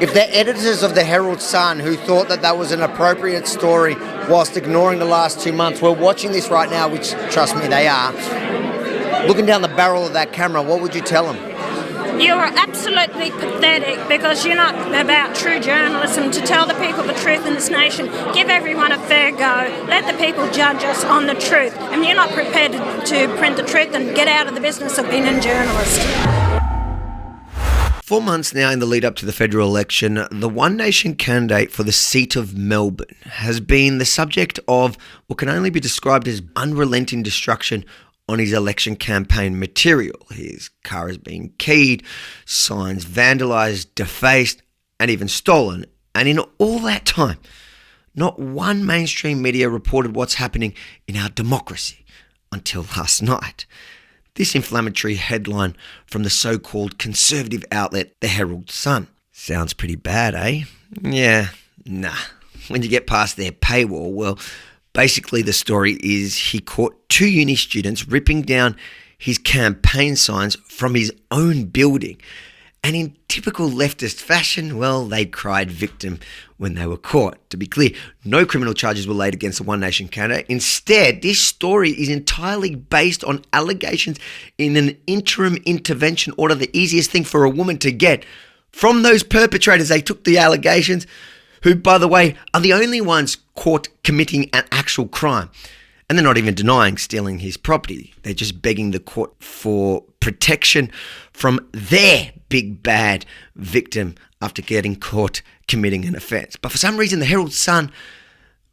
If the editors of the Herald Sun, who thought that that was an appropriate story whilst ignoring the last 2 months, were watching this right now, which, trust me, they are, looking down the barrel of that camera, what would you tell them? You are absolutely pathetic because you're not about true journalism to tell the people the truth in this nation. Give everyone a fair go. Let the people judge us on the truth. And you're not prepared to print the truth and get out of the business of being a journalist. 4 months now in the lead up to the federal election, the One Nation candidate for the seat of Melbourne has been the subject of what can only be described as unrelenting destruction on his election campaign material. His car is being keyed, signs vandalised, defaced, and even stolen. And in all that time, not one mainstream media reported what's happening in our democracy until last night. This inflammatory headline from the so-called conservative outlet, the Herald Sun. Sounds pretty bad, eh? Yeah, nah. When you get past their paywall, well, basically the story is he caught 2 uni students ripping down his campaign signs from his own building. And in typical leftist fashion, well, they cried victim when they were caught. To be clear, no criminal charges were laid against the One Nation candidate. Instead, this story is entirely based on allegations in an interim intervention order, the easiest thing for a woman to get. From those perpetrators, they took the allegations, who, by the way, are the only ones caught committing an actual crime. And they're not even denying stealing his property. They're just begging the court for protection from their big bad victim after getting caught committing an offence. But for some reason, the Herald Sun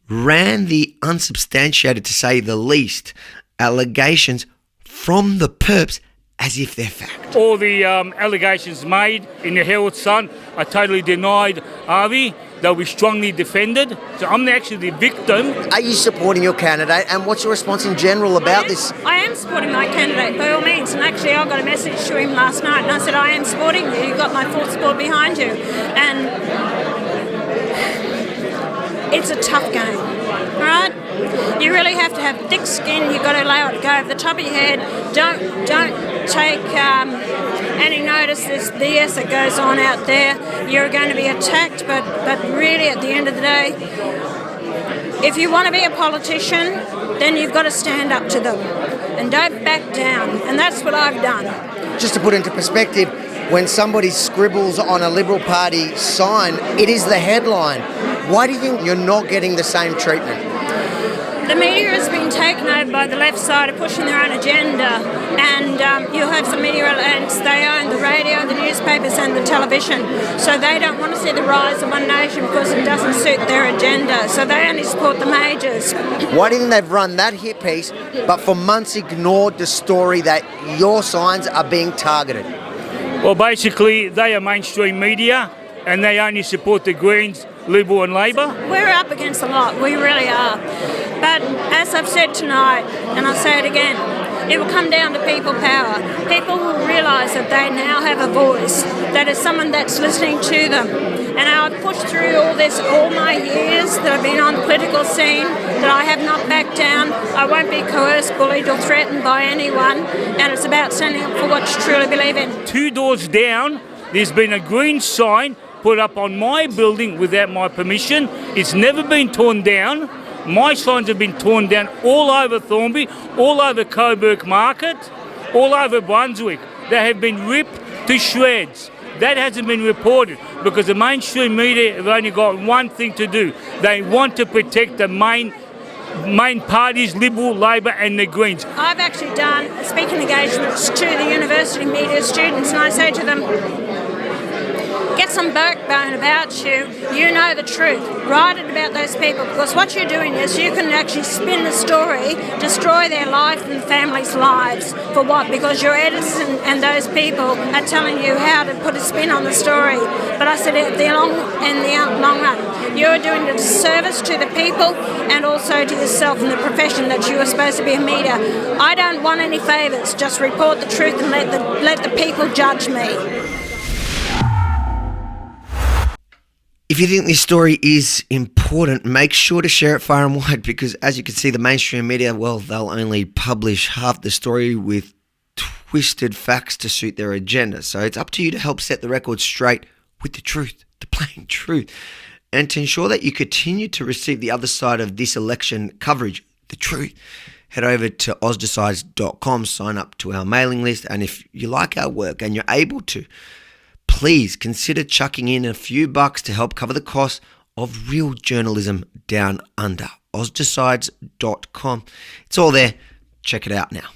ran the unsubstantiated, to say the least, allegations from the perps as if they're fact. All the allegations made in the Herald Sun are totally denied, Avi. They'll be strongly defended. So I'm actually the victim. Are you supporting your candidate, and what's your response in general about this? I am supporting my candidate by all means, and actually I got a message to him last night and I said, I am supporting you, you've got my full support behind you. And it's a tough game, right? You really have to have thick skin, you've got to allow it to go over the top of your head. Don't take any notice this BS that goes on out there. You're going to be attacked, but really at the end of the day, if you want to be a politician, then you've got to stand up to them and don't back down, and that's what I've done. Just to put into perspective, when somebody scribbles on a Liberal Party sign, it is the headline. Why do you think you're not getting the same treatment? The media has been taken over by the left side of pushing their own agenda, and you'll have some media outlets, they own the radio, the newspapers and the television, so they don't want to see the rise of One Nation because it doesn't suit their agenda, so they only support the majors. Why do you think they've run that hit piece, but for months ignored the story that your signs are being targeted? Well, basically, they are mainstream media and they only support the Greens, Liberal and Labor. We're up against a lot, we really are. But as I've said tonight, and I'll say it again, it will come down to people power. People will realise that they now have a voice, that is someone that's listening to them. And I've pushed through all this all my years that I've been on the political scene, that I have not backed down. I won't be coerced, bullied or threatened by anyone. And it's about standing up for what you truly believe in. 2 doors down, there's been a green sign put up on my building without my permission. It's never been torn down. My signs have been torn down all over Thornbury, all over Coburg Market, all over Brunswick. They have been ripped to shreds. That hasn't been reported because the mainstream media have only got one thing to do. They want to protect the main parties, Liberal, Labor and the Greens. I've actually done speaking engagements to the university media students, and I say to them, get some backbone about you. You know the truth. Write it about those people, because what you're doing is you can actually spin the story, destroy their life and families' lives. For what? Because your editors and those people are telling you how to put a spin on the story. But I said in the long run, you're doing a disservice to the people and also to yourself and the profession that you are supposed to be a media. I don't want any favours. Just report the truth and let the people judge me. If you think this story is important, make sure to share it far and wide, because as you can see, the mainstream media, well, they'll only publish half the story with twisted facts to suit their agenda. So it's up to you to help set the record straight with the truth. the plain truth. And to ensure that you continue to receive the other side of this election coverage, the truth, head over to ozdecides.com, sign up to our mailing list, and if you like our work and you're able to, please consider chucking in a few bucks to help cover the cost of real journalism down under. ozdecides.com. It's all there. Check it out now.